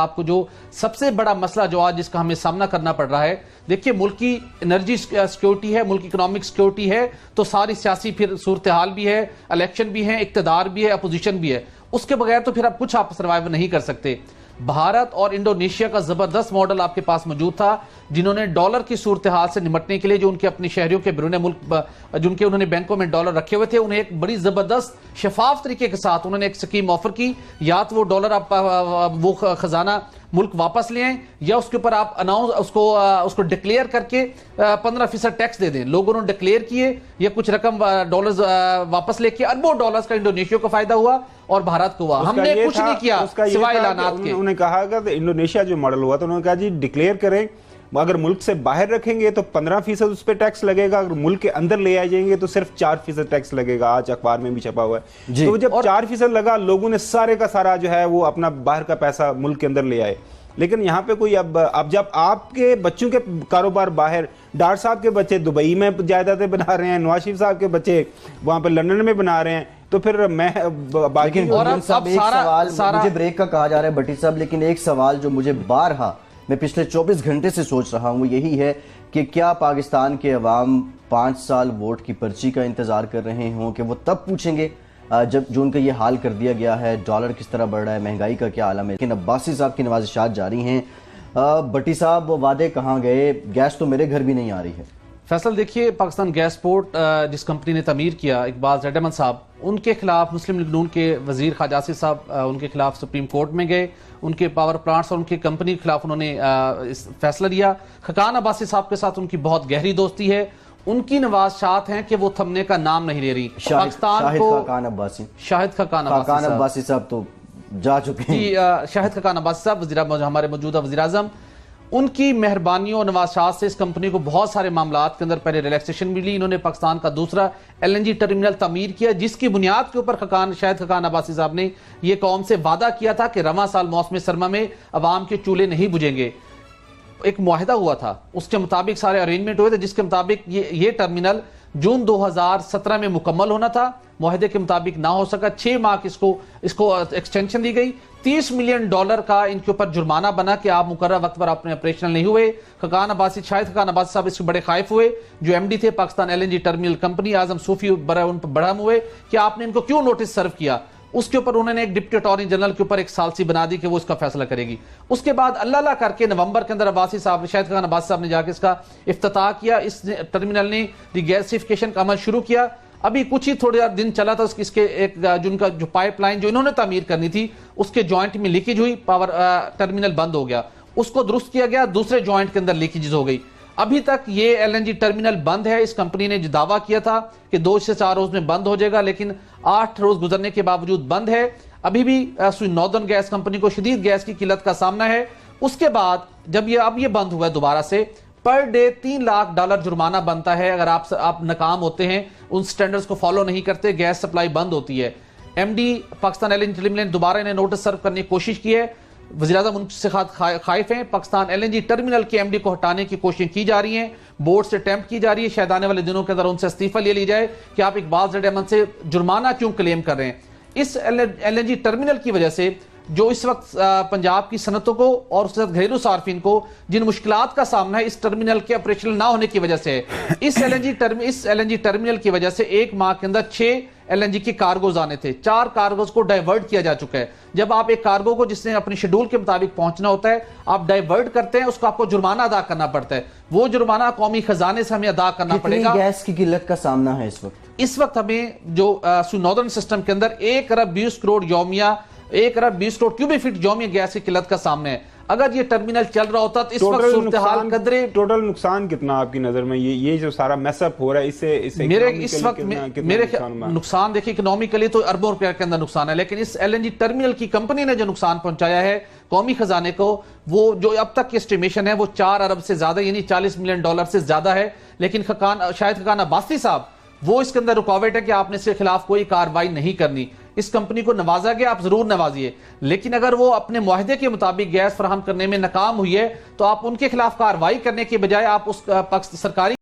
آپ کو جو سب سے بڑا مسئلہ جو آج جس کا ہمیں سامنا کرنا پڑ رہا ہے، دیکھیے ملک کی انرجی سیکیورٹی ہے، ملک کی اکنامک سیکیورٹی ہے، تو ساری سیاسی پھر صورتحال بھی ہے، الیکشن بھی ہے، اقتدار بھی ہے، اپوزیشن بھی ہے، اس کے بغیر تو پھر آپ کچھ سروائیو نہیں کر سکتے۔ بھارت اور انڈونیشیا کا زبردست ماڈل آپ کے پاس موجود تھا، جنہوں نے ڈالر کی صورتحال سے نمٹنے کے لیے جو ان کے اپنے شہریوں کے بیرون ملک جن کے انہوں نے بینکوں میں ڈالر رکھے ہوئے تھے، انہیں ایک بڑی زبردست شفاف طریقے کے ساتھ انہوں نے ایک سکیم آفر کی، یا تو وہ ڈالر آپ وہ خزانہ ملک واپس لے آئیں، یا اس کے اوپر آپ اس کو ڈکلیئر کر کے 15% ٹیکس دے دیں۔ لوگوں نے ڈکلیئر کیے، یہ کچھ رقم ڈالرز واپس لے کے اربوں ڈالرز کا انڈونیشیا کو فائدہ ہوا اور بھارت کو ہوا۔ ہم نے کچھ نہیں کیا سوائے اعلانات کے۔ انہوں نے کہا کہ انڈونیشیا جو ماڈل ہوا تو انہوں نے کہا جی ڈکلیئر کریں، اگر ملک سے باہر رکھیں گے تو 15% اس پہ ٹیکس لگے گا، اگر ملک کے اندر لے آ جائیں گے تو صرف 4% ٹیکس لگے گا۔ آج اخبار میں بھی چھپا ہوا ہے۔ تو جب 4% لگا، لوگوں نے سارے کا سارا جو ہے وہ اپنا باہر کا پیسہ ملک کے اندر لے آئے۔ لیکن یہاں پہ کوئی اب جب آپ کے بچوں کے کاروبار باہر، ڈاکٹر صاحب کے بچے دبئی میں جائیدادیں بنا رہے ہیں، نواز شریف صاحب کے بچے وہاں پہ لندن میں بنا رہے ہیں، تو پھر میں باقی اور ایک سوال مجھے بریک کا کہا جا رہا ہے بٹی صاحب، لیکن ایک سوال جو مجھے بارہا میں پچھلے 24 گھنٹے سے سوچ رہا ہوں وہ یہی ہے کہ کیا پاکستان کے عوام 5 سال ووٹ کی پرچی کا انتظار کر رہے ہوں کہ وہ تب پوچھیں گے جب جو ان کا یہ حال کر دیا گیا ہے، ڈالر کس طرح بڑھ رہا ہے، مہنگائی کا کیا عالم ہے؟ لیکن عباسی صاحب کی نوازشات جاری ہیں۔ بٹی صاحب وہ وعدے کہاں گئے؟ گیس تو میرے گھر بھی نہیں آ رہی ہے۔ فیصل دیکھیے، پاکستان گیس پورٹ جس کمپنی نے تعمیر کیا، اقبال زیڈ احمد صاحب، ان کے خلاف مسلم لیگ نون کے وزیر خواجہ آصف صاحب ان کے خلاف سپریم کورٹ میں گئے، ان کے پاور پلانٹس اور ان کی کمپنی کے خلاف انہوں نے فیصلہ لیا۔ خاقان عباسی صاحب کے ساتھ ان کی بہت گہری دوستی ہے، ان کی نوازشات ہیں کہ وہ تھمنے کا نام نہیں لے رہی پاکستان کو۔ شاہد خاقان عباسی صاحب تو جا چکے ہیں۔ شاہد خاقان عباسی صاحب ہمارے موجودہ وزیر اعظم، ان کی مہربانیوں اور نوازشات سے اس کمپنی کو بہت سارے معاملات کے اندر پہلے ریلیکسیشن ملی۔ انہوں نے پاکستان کا دوسرا LNG ٹرمینل تعمیر کیا، جس کی بنیاد کے اوپر شاہد خاقان عباسی صاحب نے یہ قوم سے وعدہ کیا تھا کہ رواں سال موسم سرما میں عوام کے چولہے نہیں بجھیں گے۔ ایک معاہدہ ہوا تھا، اس کے مطابق سارے ارینجمنٹ ہوئے تھے، جس کے مطابق یہ ٹرمینل جون 2017 میں مکمل ہونا تھا، معاہدے کے مطابق نہ ہو سکا۔ 6 ماہ اس کو ایکسٹینشن دی گئی۔ $30 ملین کا ان کے اوپر جرمانہ بنا کہ آپ مقررہ وقت پر اپنے آپریشنل نہیں ہوئے۔ شاہد خاقان عباسی صاحب اس سے بڑے خائف ہوئے، جو MD تھے پاکستان LNG ٹرمینل کمپنی، اعظم صوفی ان پر برہم ہوئے کہ آپ نے ان کو کیوں نوٹس سرو کیا۔ اس کے اوپر انہوں نے ایک ڈپٹی اٹارنی جنرل کے اوپر ایک سالسی بنا دی کہ وہ اس کا فیصلہ کرے گی۔ اس کے بعد اللہ کر کے نومبر کے اندر شاہد خاقان عباسی صاحب نے جا کے اس کا افتتاح کیا۔ اس ٹرمینل نے ڈی گیسیفیکیشن کا عمل شروع کیا۔ ابھی کچھ ہی تھوڑے دن چلا تھا، اس کے ایک جن کا جو پائپ لائن جو انہوں نے تعمیر کرنی تھی، اس کے جوائنٹ میں لیکیج ہوئی، پاور ٹرمینل بند ہو گیا، اس کو درست کیا گیا، دوسرے جوائنٹ کے اندر لیکیجز ہو گئی۔ ابھی تک یہ LNG ٹرمینل بند ہے۔ اس کمپنی نے جو دعویٰ کیا تھا کہ 2 سے 4 روز میں بند ہو جائے گا، لیکن 8 روز گزرنے کے باوجود بند ہے۔ ابھی بھی ناردرن گیس کمپنی کو شدید گیس کی قلت کا سامنا ہے۔ اس کے بعد جب یہ بند ہوا ہے دوبارہ سے، پر ڈے $3 لاکھ جرمانہ بنتا ہے اگر آپ ناکام ہوتے ہیں، ان سٹینڈرز کو فالو نہیں کرتے، گیس سپلائی بند ہوتی ہے۔ MD پاکستان LNG ٹرمینل دوبارہ انہیں نوٹس سرو کرنے کی کوشش کی ہے۔ وزیراعظم ان سے خائف ہیں۔ پاکستان LNG ٹرمینل کے MD کو ہٹانے کی کوششیں کی جا رہی ہیں، بورڈ سے اٹیمپٹ کی جا رہی ہے، شاید آنے والے دنوں کے اندر ان سے استعفیٰ لے لی جائے کہ آپ اقبال زیڈ احمد سے جرمانہ کیوں کلیم کر رہے ہیں۔ اس LNG ٹرمینل کی وجہ سے جو اس وقت پنجاب کی صنعتوں کو اور اس کے ساتھ گھریلو صارفین کو جن مشکلات کا سامنا ہے، اس ٹرمینل کے آپریشنل نہ ہونے کی وجہ سے ہے۔ اس LNG ٹرمینل کی وجہ سے 1 ماہ کے اندر 6 LNG کی کارگوز آنے تھے، 4 کارگوز کو ڈائیورٹ کیا جا چکا ہے۔ جب آپ ایک کارگو کو جس نے اپنے شیڈول کے مطابق پہنچنا ہوتا ہے آپ ڈائیورٹ کرتے ہیں، اس کو آپ کو جرمانہ ادا کرنا پڑتا ہے، وہ جرمانہ قومی خزانے سے ہمیں ادا کرنا پڑے گا۔ کتنی گیس کی قلت کا سامنا ہے اس وقت ہمیں جو ناردرن سسٹم کے اندر 1 ارب 20 کروڑ یومیہ 1 ارب 20 کروڑ کیوبک فٹ یومیہ گیس کی قلت کا سامنا ہے۔ اگر یہ ٹرمینل چل رہا ہوتا تو اس وقت صورتحال قدرے ٹوٹل نقصان کتنا آپ کی نظر میں یہ جو سارا میس اپ ہو رہا ہے، اس سے اس وقت میرے نقصان دیکھیں اکنومیکلی تو اربوں روپے کے اندر نقصان ہے، لیکن اس LNG ٹرمینل کی کمپنی نے جو نقصان پہنچایا ہے قومی خزانے کو، وہ جو اب تک کی اسٹیمیشن ہے وہ 4 ارب سے زیادہ یعنی $40 ملین سے زیادہ ہے۔ لیکن شاہد خاقان عباسی صاحب وہ اس کے اندر رکاوٹ ہے کہ آپ نے اس کے خلاف کوئی کارروائی نہیں کرنی۔ اس کمپنی کو نوازا گیا، آپ ضرور نوازیے، لیکن اگر وہ اپنے معاہدے کے مطابق گیس فراہم کرنے میں ناکام ہوئی ہے تو آپ ان کے خلاف کارروائی کرنے کے بجائے آپ اس سرکاری